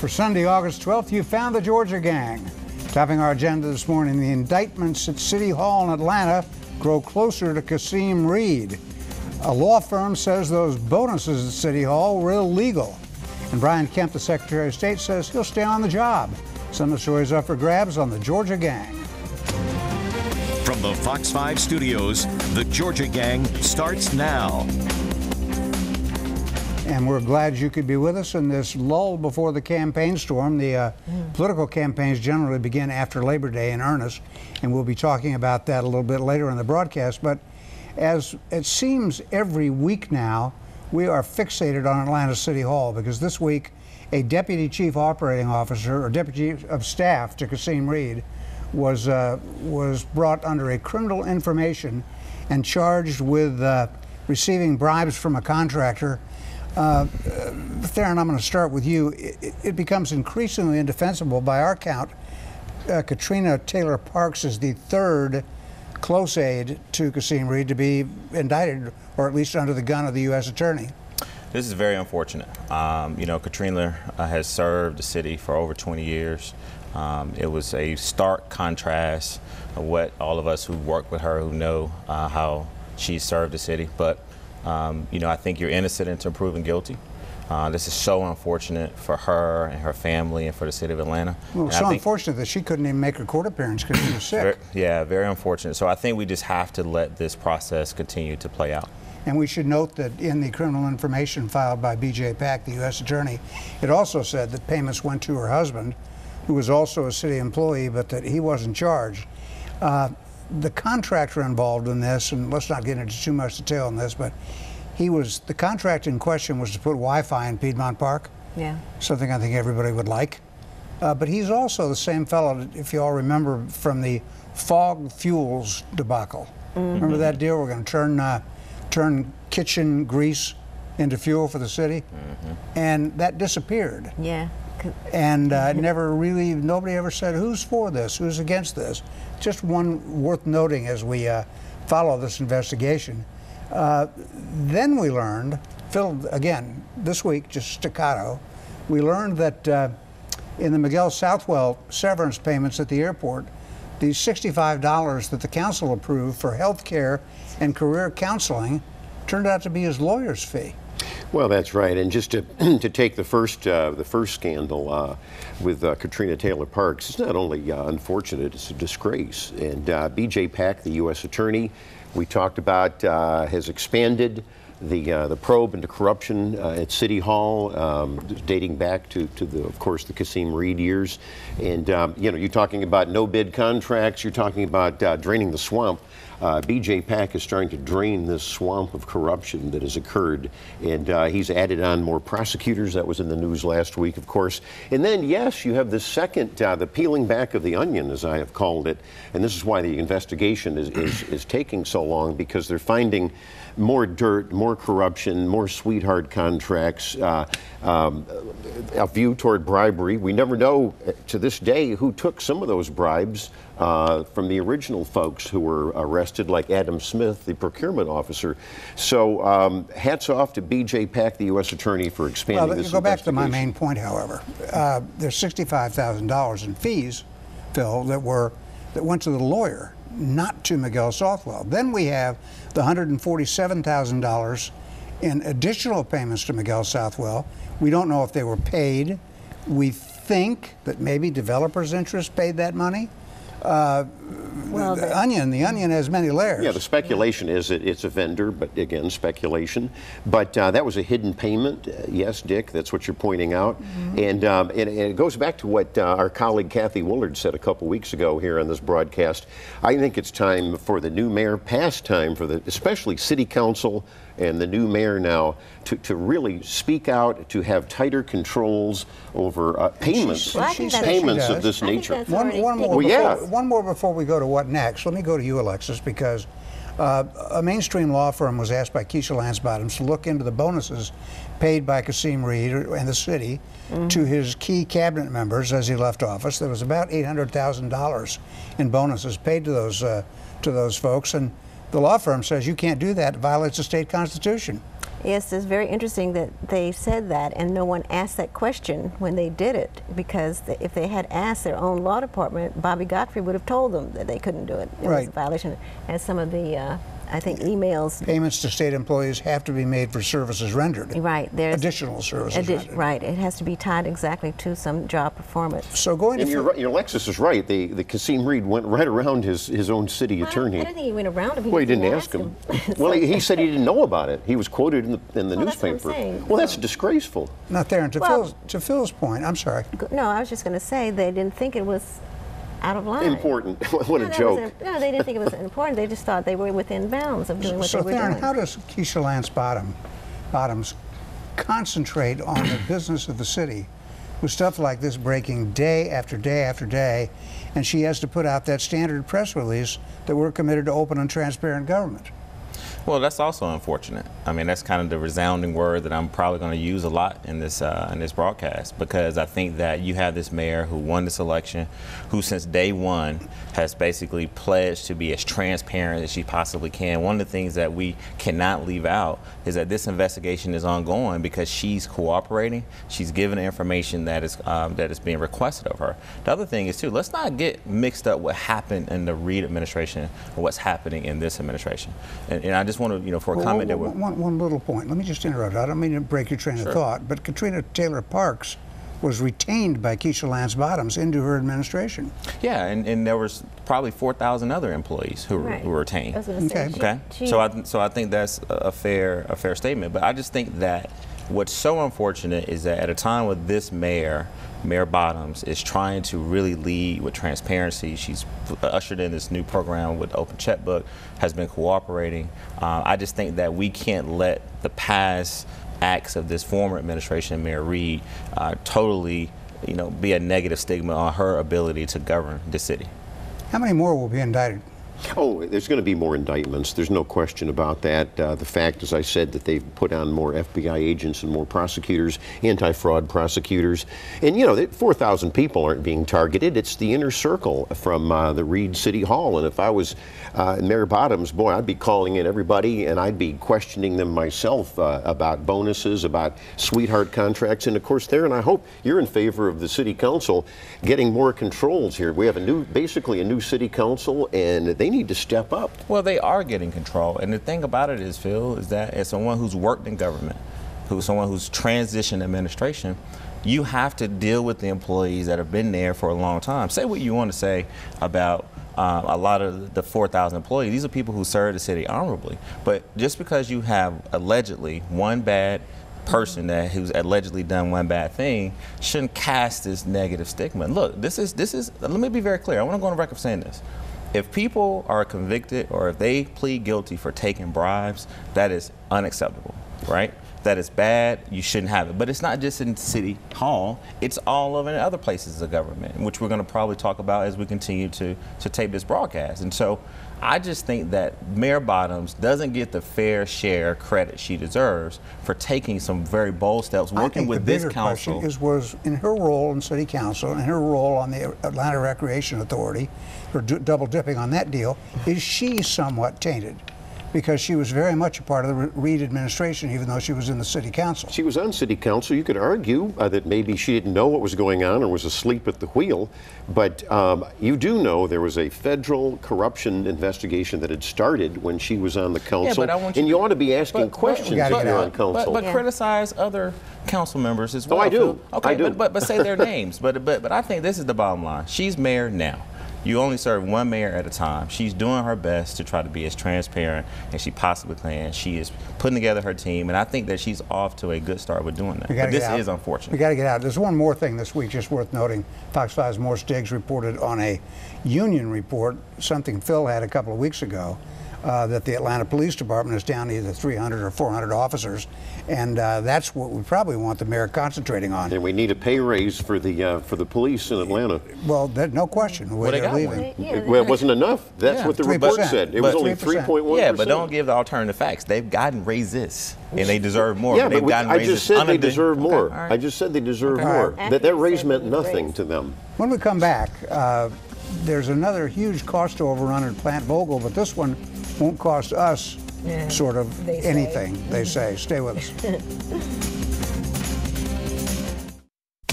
For Sunday, August 12th, you found the Georgia Gang. Topping our agenda this morning, the indictments at City Hall in Atlanta grow closer to Kasim Reed. A law firm says those bonuses at City Hall were illegal. And Brian Kemp, the Secretary of State, says he'll stay on the job. Some of the stories up for grabs on the Georgia Gang. From the Fox 5 studios, the Georgia Gang starts now. And we're glad you could be with us in this lull before the campaign storm. The political campaigns generally begin after Labor Day in earnest, and we'll be talking about that a little bit later in the broadcast. But as it seems every week now, we are fixated on Atlanta City Hall because this week a Deputy Chief Operating Officer or Deputy Chief of Staff to Kasim Reed was brought under a criminal information and charged with receiving bribes from a contractor. Theron, I'm going to start with you. It becomes increasingly indefensible. By our count, Katrina Taylor Parks is the third close aide to Kasim Reed to be indicted, or at least under the gun of the U.S. Attorney. This is very unfortunate. You know, Katrina has served the city for over 20 years. It was a stark contrast of what all of us who work with her who know how she served the city. But you know, I think you're innocent until proven guilty. This is so unfortunate for her and her family and for the city of Atlanta. Well, it's so unfortunate that she couldn't even make her court appearance because she was sick. Yeah, very unfortunate. So I think we just have to let this process continue to play out. And we should note that in the criminal information filed by B.J. Pack, the U.S. Attorney, it also said that payments went to her husband, who was also a city employee, but that he wasn't charged. The contractor involved in this, and let's not get into too much detail on this, but the contract in question was to put Wi-Fi in Piedmont Park. Yeah. Something I think everybody would like. But he's also the same fellow, if you all remember, from the Fog Fuels debacle. Remember that deal? We're going to turn kitchen grease into fuel for the city, and that disappeared. Yeah. And nobody ever said who's for this, who's against this. Just one worth noting as we follow this investigation. Then we learned, Phil, again, this week, just staccato, we learned that in the Miguel Southwell severance payments at the airport, the $65 that the council approved for health care and career counseling turned out to be his lawyer's fee. Well, that's right. And just to take the first scandal with Katrina Taylor Parks, it's not only unfortunate, it's a disgrace. And B.J. Pack, the U.S. Attorney, we talked about, has expanded the probe into corruption at City Hall, dating back to of course, the Kasim Reed years. And, you know, you're talking about no-bid contracts, you're talking about draining the swamp. B.J. Pack is trying to drain this swamp of corruption that has occurred, and he's added on more prosecutors. That was in the news last week, of course. And then, yes, you have the second, the peeling back of the onion, as I have called it, and this is why the investigation is taking so long, because they're finding more dirt, more corruption, more sweetheart contracts, a view toward bribery. We never know to this day who took some of those bribes from the original folks who were arrested, like Adam Smith, the procurement officer. So hats off to B.J. Pack, the U.S. Attorney, for expanding this investigation. Go back to my main point, however. There's $65,000 in fees, Phil, that went to the lawyer, not to Miguel Southwell. Then we have the $147,000 in additional payments to Miguel Southwell. We don't know if they were paid. We think that maybe developers' interest paid that money. Well, the onion has many layers. Yeah, the speculation is that it's a vendor, but again, speculation. But that was a hidden payment. Yes, Dick, that's what you're pointing out. And it goes back to what our colleague Kathy Woolard said a couple weeks ago here on this broadcast. I think it's time for the new mayor, past time for especially city council and the new mayor now, to really speak out, to have tighter controls over payments of this nature. One more before we go to what next. Let me go to you, Alexis, because a mainstream law firm was asked by Keisha Lance Bottoms to look into the bonuses paid by Kasim Reed and the city to his key cabinet members as he left office. There was about $800,000 in bonuses paid to those folks, and the law firm says you can't do that. It violates the state constitution. Yes, it's very interesting that they said that, and no one asked that question when they did it, because if they had asked their own law department, Bobby Godfrey would have told them that they couldn't do it. It was a violation. And some of the, I think, emails. Payments to state employees have to be made for services rendered. Right. There's additional services rendered. Right. It has to be tied exactly to some job performance. So going and to your Lexus is right. The Kasim Reed went right around his own city attorney. I don't think he went around him. Well, he didn't ask him. Well, he said he didn't know about it. He was quoted in the newspaper. That's what I'm saying. Well, that's disgraceful. Not there. And to Phil's point, I'm sorry. No, I was just going to say they didn't think it was out of line. Important. What a joke. No, they didn't think it was important. They just thought they were within bounds of doing what they were doing. So, Theron, how does Keisha Lance Bottoms concentrate on the business of the city with stuff like this breaking day after day after day, and she has to put out that standard press release that we're committed to open and transparent government? Well, that's also unfortunate. I mean, that's kind of the resounding word that I'm probably going to use a lot in this broadcast, because I think that you have this mayor who won this election, who since day one has basically pledged to be as transparent as she possibly can. One of the things that we cannot leave out is that this investigation is ongoing because she's cooperating. She's given the information that is being requested of her. The other thing is, too, let's not get mixed up what happened in the Reid administration or what's happening in this administration. And I just want to, for a comment that one little point. Let me just interrupt. I don't mean to break your train of thought, but Katrina Taylor Parks was retained by Keisha Lance Bottoms into her administration. Yeah, and there was probably 4,000 other employees who were retained. Okay. So I think that's a fair statement. But I just think that what's so unfortunate is that at a time with this Mayor Bottoms is trying to really lead with transparency. She's ushered in this new program with Open Checkbook, has been cooperating. I just think that we can't let the past acts of this former administration, Mayor Reid, totally, be a negative stigma on her ability to govern the city. How many more will be indicted? Oh, there's going to be more indictments. There's no question about that. The fact, as I said, that they've put on more FBI agents and more prosecutors, anti-fraud prosecutors. And, 4,000 people aren't being targeted. It's the inner circle from the Reid City Hall. And if I was Mayor Bottoms, boy, I'd be calling in everybody, and I'd be questioning them myself about bonuses, about sweetheart contracts. And, of course, and I hope you're in favor of the city council getting more controls here. We have basically a new city council, and they need to step up. Well, they are getting control. And the thing about it is, Phil, is that as someone who's worked in government, someone who's transitioned administration, you have to deal with the employees that have been there for a long time. Say what you want to say about a lot of the 4,000 employees. These are people who serve the city honorably. But just because you have allegedly one bad person who's allegedly done one bad thing shouldn't cast this negative stigma. Look, this is. Let me be very clear. I want to go on the record saying this. If people are convicted or if they plead guilty for taking bribes, that is unacceptable, right? That is bad. You shouldn't have it. But it's not just in City Hall. It's all over in other places of government, which we're going to probably talk about as we continue to tape this broadcast. And so I just think that Mayor Bottoms doesn't get the fair share credit she deserves for taking some very bold steps, working with this council. I think the bigger question was in her role in City Council and her role on the Atlanta Recreation Authority, or double dipping on that deal, is she somewhat tainted? Because she was very much a part of the Reid administration, even though she was in the city council. She was on city council. You could argue that maybe she didn't know what was going on or was asleep at the wheel. But you do know there was a federal corruption investigation that had started when she was on the council. Yeah, but and you ought to be asking questions if you're on council. But criticize other council members as well. Oh, I do. Okay, I do. But say their names. But I think this is the bottom line. She's mayor now. You only serve one mayor at a time. She's doing her best to try to be as transparent as she possibly can. She is putting together her team, and I think that she's off to a good start with doing that. But this is unfortunate. We got to get out. There's one more thing this week just worth noting. Fox 5's Morse Diggs reported on a union report, something Phil had a couple of weeks ago, that the Atlanta Police Department is down to either 300 or 400 officers, and that's what we probably want the mayor concentrating on. And we need a pay raise for the police in Atlanta. Well, no question. The way they're leaving. Well, it wasn't enough. That's what the report 3%. said. It was only 3.1%. Yeah, but don't give the alternative facts. They've gotten raises, and they deserve more. Yeah, they've gotten I raises just said they deserve more. Okay, right. I just said they deserve more. That raise meant nothing to them. When we come back, there's another huge cost overrun at Plant Vogel, but this one won't cost us sort of anything they say. Stay with us.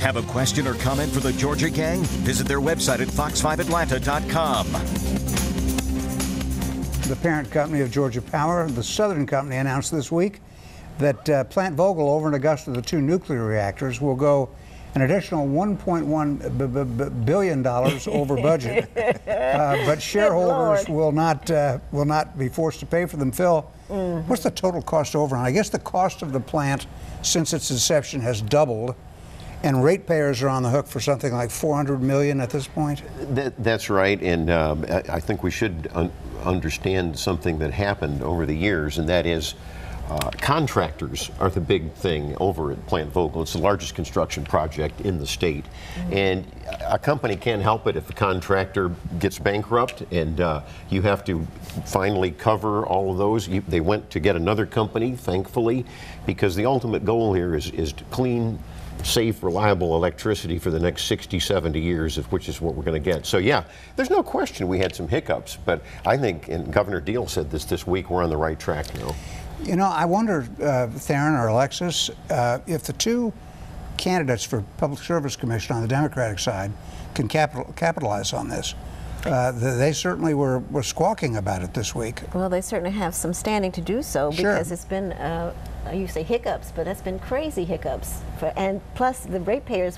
Have a question or comment for the Georgia Gang? Visit their website at fox5atlanta.com. The parent company of Georgia Power, the Southern Company, announced this week that Plant Vogtle over in Augusta, the 2 nuclear reactors, will go an additional $1.1 billion over budget. But shareholders will not be forced to pay for them. Phil, what's the total cost overrun? I guess the cost of the plant since its inception has doubled, and ratepayers are on the hook for something like $400 million at this point. That's right, and I think we should understand something that happened over the years, and that is contractors are the big thing over at Plant Vogtle. It's the largest construction project in the state. And a company can't help it if the contractor gets bankrupt and you have to finally cover all of those. They went to get another company, thankfully, because the ultimate goal here is to clean, safe, reliable electricity for the next 60, 70 years, which is what we're going to get. So yeah, there's no question we had some hiccups, but I think, and Governor Deal said this week, we're on the right track now. You know, I wonder, Theron or Alexis, if the 2 candidates for Public Service Commission on the Democratic side can capitalize on this. They certainly were squawking about it this week. Well, they certainly have some standing to do so because it's been, you say hiccups, but it's been crazy hiccups. And plus, the ratepayers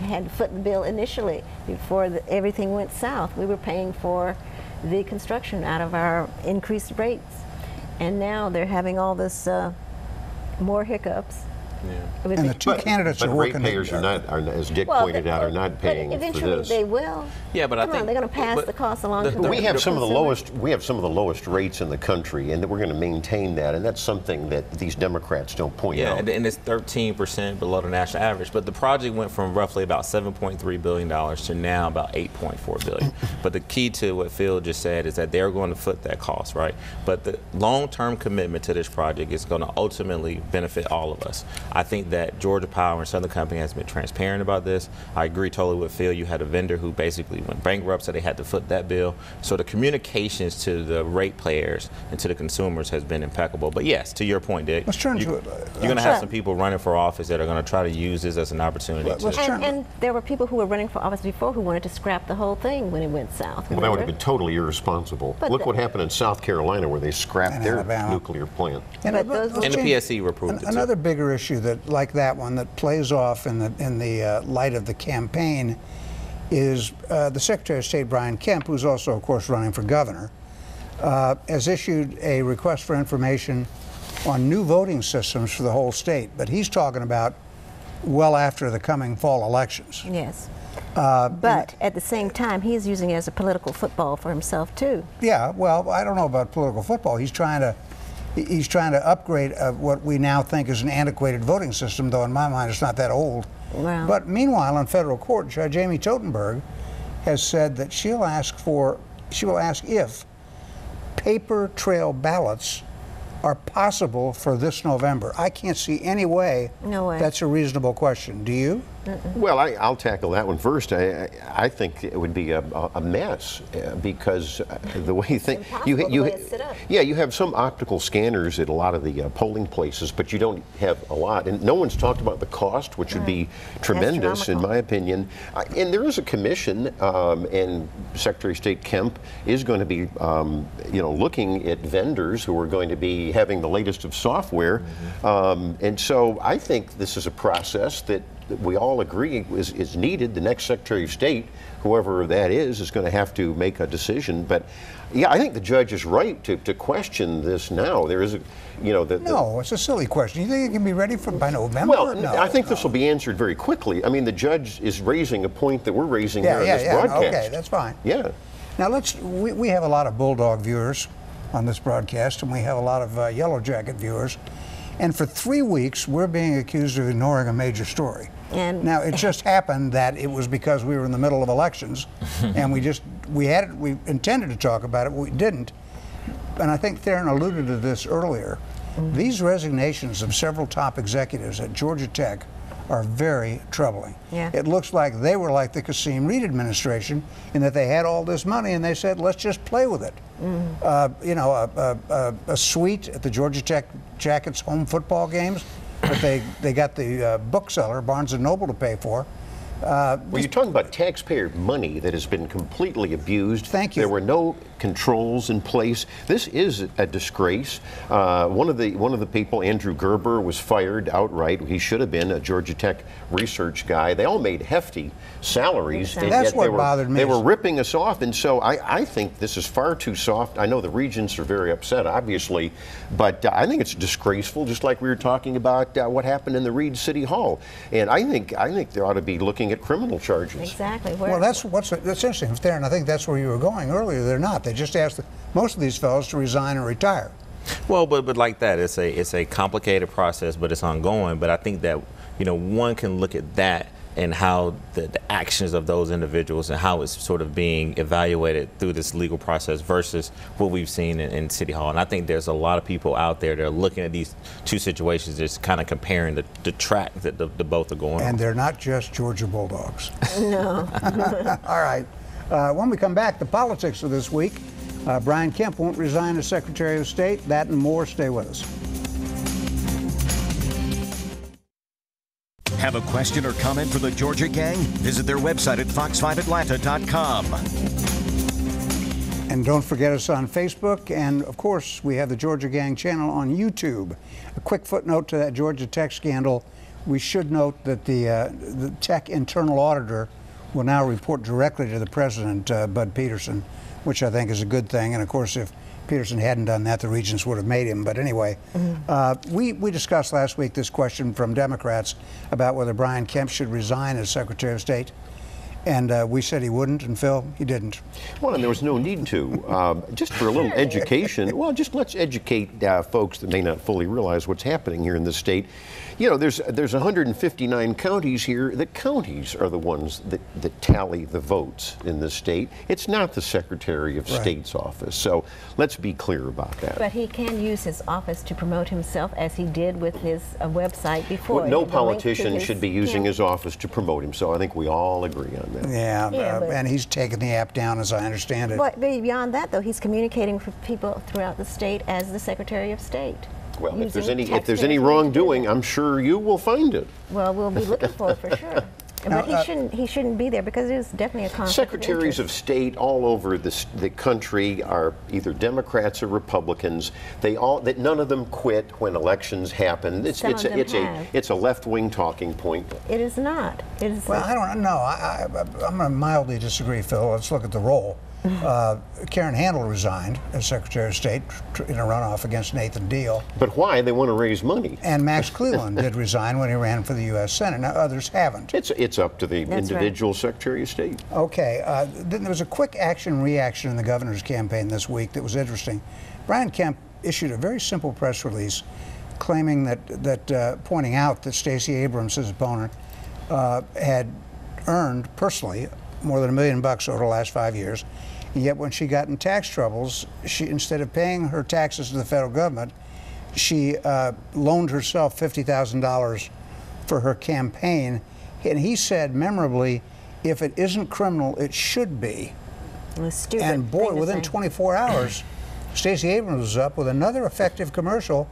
had to foot the bill initially before everything went south. We were paying for the construction out of our increased rates. And now they're having all this more hiccups. Yeah. And the 2 candidates are working. But ratepayers are not, as Dick pointed out, are not paying for this. Eventually they will. Yeah, but I think they're going to pass the cost along to the we have some of the lowest. We have some of the lowest rates in the country, and we're going to maintain that. And that's something that these Democrats don't point out. Yeah, and it's 13% below the national average. But the project went from roughly about $7.3 billion to now about $8.4 billion. But the key to what Phil just said is that they're going to foot that cost, right? But the long-term commitment to this project is going to ultimately benefit all of us. I think that Georgia Power and Southern Company has been transparent about this. I agree totally with Phil. You had a vendor who basically went bankrupt, so they had to foot that bill. So the communications to the ratepayers and to the consumers has been impeccable. But yes, to your point, Dick, let's turn to it. You're going to have some people running for office that are going to try to use this as an opportunity. And there were people who were running for office before who wanted to scrap the whole thing when it went south. Well, that would have been totally irresponsible. But look what happened in South Carolina, where they scrapped their nuclear plant. And the PSC approved it. Another bigger issue that, like that one, that plays off in the light of the campaign is the Secretary of State, Brian Kemp, who's also, of course, running for governor, has issued a request for information on new voting systems for the whole state. But he's talking about well after the coming fall elections. Yes. But at the same time, he's using it as a political football for himself, too. Yeah, well, I don't know about political football. He's trying to upgrade what we now think is an antiquated voting system, though in my mind it's not that old. Wow. But meanwhile, in federal court, Judge Amy Totenberg has said that she will ask if paper trail ballots are possible for this November. I can't see any way, that's a reasonable question. Do you? Well, I'll tackle that one first. I think it would be a mess because the way you have some optical scanners at a lot of the polling places, but you don't have a lot, and no one's talked about the cost, which would be tremendous in my opinion. And there is a commission, and Secretary of State Kemp is going to be, looking at vendors who are going to be having the latest of software, and so I think this is a process that we all agree is needed. The next Secretary of State, whoever that is going to have to make a decision. But yeah, I think the judge is right to question this now. There is no, it's a silly question. You think it can be ready by November? Well, no, I think this will be answered very quickly. I mean, the judge is raising a point that we're raising here in this broadcast. Okay, that's fine. Yeah. Now we have a lot of Bulldog viewers on this broadcast, and we have a lot of Yellow Jacket viewers. And for 3 weeks, we're being accused of ignoring a major story. And now, it just happened that it was because we were in the middle of elections, and we intended to talk about it, but we didn't. And I think Theron alluded to this earlier. These resignations of several top executives at Georgia Tech are very troubling. Yeah. It looks like they were like the Kasim Reed administration in that they had all this money and they said, let's just play with it. You know, a suite at the Georgia Tech Jackets home football games that they got the bookseller, Barnes & Noble, to pay for. Well, you're talking about taxpayer money that has been completely abused. Thank you. There were no controls in place. This is a disgrace. One of the people, Andrew Gerber, was fired outright. He should have been a Georgia Tech research guy. They all made hefty salaries. And that's yet what bothered me. They were ripping us off, and so I think this is far too soft. I know the regents are very upset, obviously, but I think it's disgraceful. Just like we were talking about what happened in the Reed City Hall, and I think they ought to be looking at criminal charges. Exactly. Well, that's interesting, and I think that's where you were going earlier. They're not. They just asked most of these fellows to resign or retire. Well, but like that, it's a complicated process, but it's ongoing. But I think that, you know, one can look at that and how the actions of those individuals and how it's sort of being evaluated through this legal process versus what we've seen in City Hall. And I think there's a lot of people out there that are looking at these two situations, just kind of comparing the track that the both are going on. And they're not just Georgia Bulldogs. No. All right. When we come back, the politics of this week. Brian Kemp won't resign as Secretary of State. That and more. Stay with us. Have a question or comment for the Georgia Gang? Visit their website at fox5atlanta.com. And don't forget us on Facebook. And, of course, we have the Georgia Gang channel on YouTube. A quick footnote to that Georgia Tech scandal. We should note that the Tech internal auditor will now report directly to the president, Bud Peterson, which I think is a good thing. And, of course, if Peterson hadn't done that, the regents would have made him. But anyway, we discussed last week this question from Democrats about whether Brian Kemp should resign as Secretary of State. And we said he wouldn't, and Phil, he didn't. Well, and there was no need to. Just for a little education, well, just let's educate folks that may not fully realize what's happening here in the state. You know, there's 159 counties here. The counties are the ones that tally the votes in the state. It's not the Secretary of State's office. So let's be clear about that. But he can use his office to promote himself, as he did with his website before. Well, no politician should be using his office to promote himself. I think we all agree on that. Yeah, and he's taken the app down, as I understand it. But beyond that, though, he's communicating with people throughout the state as the Secretary of State. Well, if there's any wrongdoing, I'm sure you will find it. Well, we'll be looking for it for sure. But he shouldn't be there because there's definitely a conflict. Secretaries of State all over the country are either Democrats or Republicans. None of them quit when elections happen. It's a left-wing talking point. It is not. It is. Well, I don't know. I'm going to mildly disagree, Phil. Let's look at the role. Karen Handel resigned as Secretary of State in a runoff against Nathan Deal. But why? They want to raise money. And Max Cleland did resign when he ran for the U.S. Senate. Now, others haven't. It's up to the individual Secretary of State. Okay. Then there was a quick action-reaction in the governor's campaign this week that was interesting. Brian Kemp issued a very simple press release claiming pointing out that Stacey Abrams, his opponent, had earned personally more than $1 million over the last 5 years. And yet when she got in tax troubles, instead of paying her taxes to the federal government, she loaned herself $50,000 for her campaign. And he said memorably, if it isn't criminal, it should be. And boy, within 24 hours, Stacey Abrams was up with another effective commercial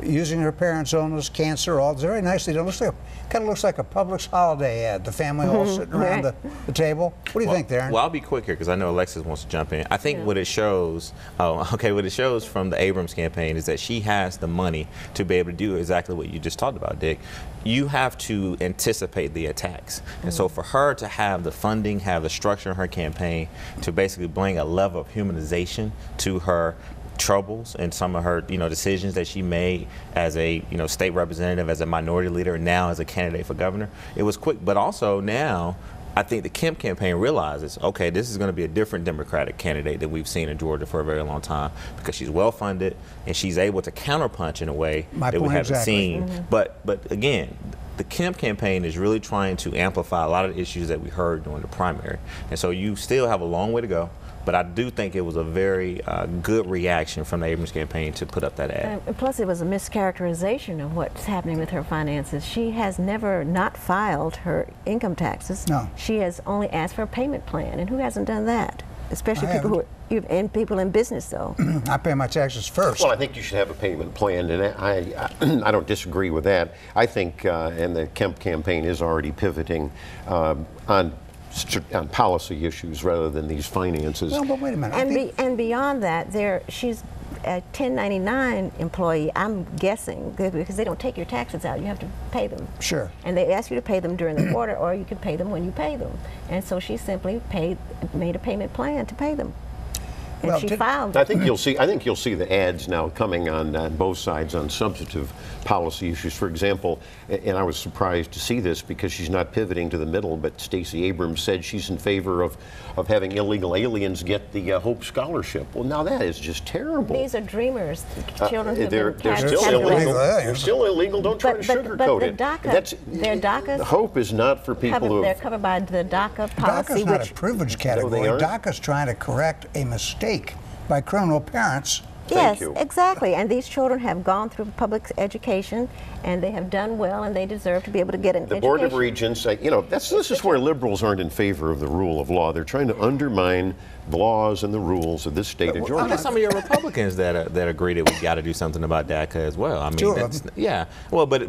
using her parents' illness, cancer, all very nicely done. Kind of looks like a Publix holiday ad. The family all sitting around the table. What do you think, Darren? Well, I'll be quick here because I know Alexis wants to jump in. I think what it shows, what it shows from the Abrams campaign is that she has the money to be able to do exactly what you just talked about, Dick. You have to anticipate the attacks. And so for her to have the funding, have the structure in her campaign to basically bring a level of humanization to her troubles and some of her decisions that she made as a state representative, as a minority leader, and now as a candidate for governor, it was quick. But also now I think the Kemp campaign realizes, okay, this is going to be a different Democratic candidate that we've seen in Georgia for a very long time because she's well funded and she's able to counterpunch in a way that we haven't seen. But again, the Kemp campaign is really trying to amplify a lot of the issues that we heard during the primary. And so you still have a long way to go. But I do think it was a very good reaction from the Abrams campaign to put up that ad. And plus, it was a mischaracterization of what's happening with her finances. She has never not filed her income taxes. No. She has only asked for a payment plan, and who hasn't done that? Especially I people who are, and people in business, though. I pay my taxes first. Well, I think you should have a payment plan, and I don't disagree with that. I think, and the Kemp campaign is already pivoting on policy issues rather than these finances. Well, but wait a minute. And beyond that, she's a 1099 employee, I'm guessing, because they don't take your taxes out. You have to pay them. Sure. And they ask you to pay them during the quarter, or you can pay them when you pay them. And so she simply made a payment plan to pay them. And Well, she filed. I think you'll see the ads now coming on both sides on substantive policy issues. For example, and I was surprised to see this because she's not pivoting to the middle, but Stacey Abrams said she's in favor of having illegal aliens get the Hope Scholarship. Well, now that is just terrible. These are dreamers, children who They're have been still calculated. illegal. They're still illegal. Don't try to sugarcoat it. Their DACA. Hope is not for people who. They're covered by the DACA policy. DACA's not a privilege category. No, DACA's trying to correct a mistake by criminal parents. Yes, Thank you. exactly. And these children have gone through public education, and they have done well, and they deserve to be able to get an education. The Board of Regents, you know, this is where liberals aren't in favor of the rule of law. They're trying to undermine the laws and the rules of this state of Georgia. There's some of your Republicans that agree that we got to do something about DACA as well. I mean, Two of them. Yeah. Well, but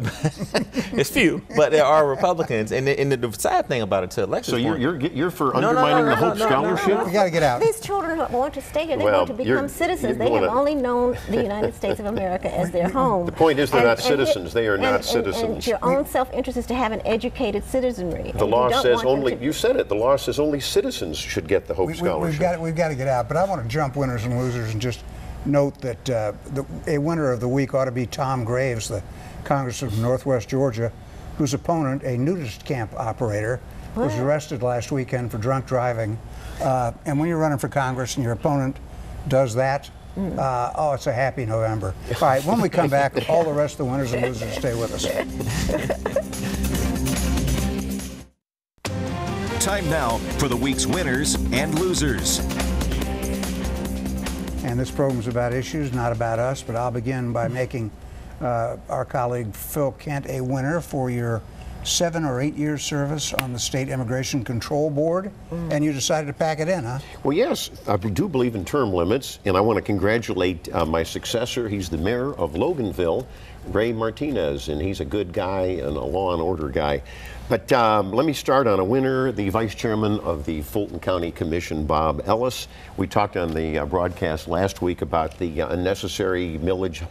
it's few, but there are Republicans, and the sad thing about it, to Alexis' So point, you're for undermining the Hope Scholarship? We got to get out. These children want to stay here. They Well, want to become citizens. They you're have gonna- only known the United States of America as their home. The point is they're not citizens. They are and- not and- citizens. And your own self-interest is to have an educated citizenry. The law says only, you said it, the law says only citizens should get the Hope Scholarship. We've got to get out, but I want to jump winners and losers and just note that a winner of the week ought to be Tom Graves, the congressman from Northwest Georgia, whose opponent, a nudist camp operator, was arrested last weekend for drunk driving. And when you're running for Congress and your opponent does that, oh, it's a happy November. All right, when we come back, all the rest of the winners and losers stay with us. Time now for the week's winners and losers. And this program's about issues, not about us, but I'll begin by making our colleague Phil Kent a winner for your 7 or 8 years service on the State Immigration Control Board, and you decided to pack it in, huh? Well, yes, I do believe in term limits, and I want to congratulate my successor. He's the mayor of Loganville, Ray Martinez, and he's a good guy and a law and order guy. But let me start on a winner, the vice chairman of the Fulton County Commission, Bob Ellis. We talked on the broadcast last week about the unnecessary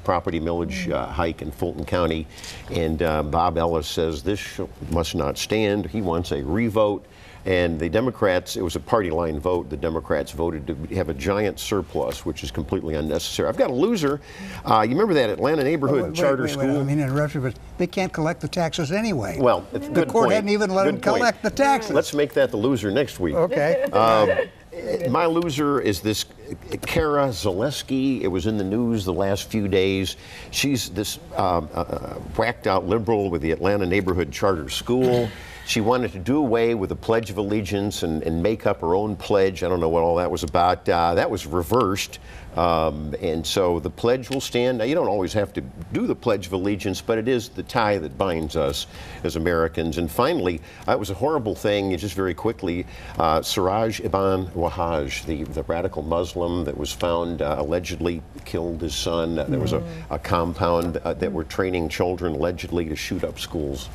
property millage hike in Fulton County, and Bob Ellis says this must not stand. He wants a revote. And the Democrats, it was a party line vote, the Democrats voted to have a giant surplus, which is completely unnecessary. I've got a loser. You remember that Atlanta neighborhood charter school? I mean, interrupt you, but they can't collect the taxes anyway. Well, it's a the good court point. hadn't even let them collect the taxes. Let's make that the loser next week. Okay. My loser is this Kara Zaleski. It was in the news the last few days. She's this whacked out liberal with the Atlanta neighborhood charter school. She wanted to do away with the Pledge of Allegiance and make up her own pledge. I don't know what all that was about. That was reversed. And so the pledge will stand. Now, you don't always have to do the Pledge of Allegiance, but it is the tie that binds us as Americans. And finally, it was a horrible thing, just very quickly, Siraj Ibn Wahaj, the radical Muslim that was found allegedly killed his son. There was a compound that were training children allegedly to shoot up schools.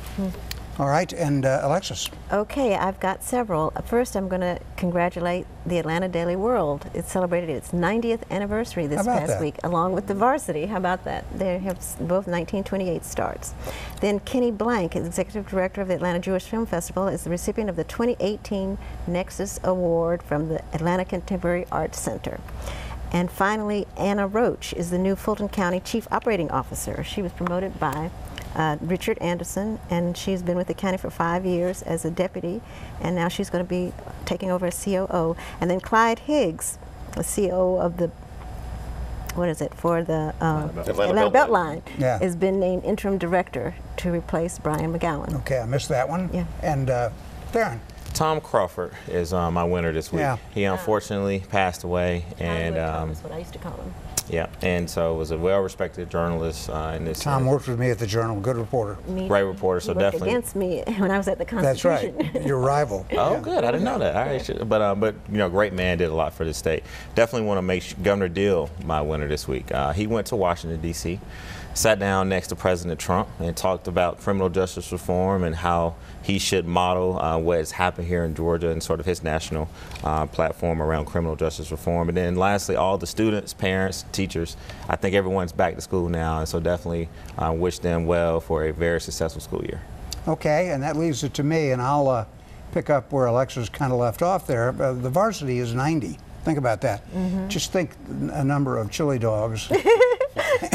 All right, and Alexis. Okay, I've got several. First, I'm going to congratulate the Atlanta Daily World. It celebrated its 90th anniversary this past week, along with the Varsity. How about that? They have both 1928 starts. Then Kenny Blank, Executive Director of the Atlanta Jewish Film Festival, is the recipient of the 2018 Nexus Award from the Atlanta Contemporary Arts Center. And finally, Anna Roach is the new Fulton County Chief Operating Officer. She was promoted by Richard Anderson, and she's been with the county for 5 years as a deputy, and now she's going to be taking over as COO. And then Clyde Higgs, the COO of the, what is it, for the Atlanta Beltline, has been named interim director to replace Brian McGowan. Okay, I missed that one. Yeah. And Theron. Tom Crawford is my winner this week. Yeah. He unfortunately passed away, and That's what I used to call him. yeah, and so was a well-respected journalist in this. Tom worked with me at the Journal, good reporter. Great reporter, so He worked definitely against me when I was at the That's Constitution. right, your rival. Oh, Yeah. good. I didn't know that. All right, but you know, great man, did a lot for the state. Definitely want to make Governor Deal my winner this week. He went to Washington D.C., sat down next to President Trump, and talked about criminal justice reform and how he should model what has happened here in Georgia and sort of his national platform around criminal justice reform. And then lastly, all the students, parents, teachers. I think everyone's back to school now, and so definitely wish them well for a very successful school year. Okay, and that leaves it to me, and I'll pick up where Alexa's kind of left off there. The varsity is 90. Think about that. Just think a number of chili dogs,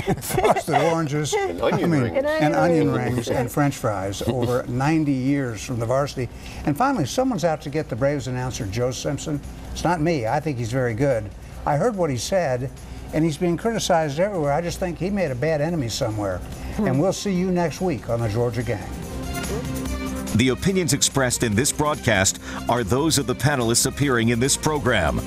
and frosted oranges, And onion rings. and onion rings and French fries over 90 years from the varsity. And finally, someone's out to get the Braves announcer, Joe Simpson. It's not me. I think he's very good. I heard what he said, and he's being criticized everywhere. I just think he made a bad enemy somewhere. And we'll see you next week on the Georgia Gang. The opinions expressed in this broadcast are those of the panelists appearing in this program.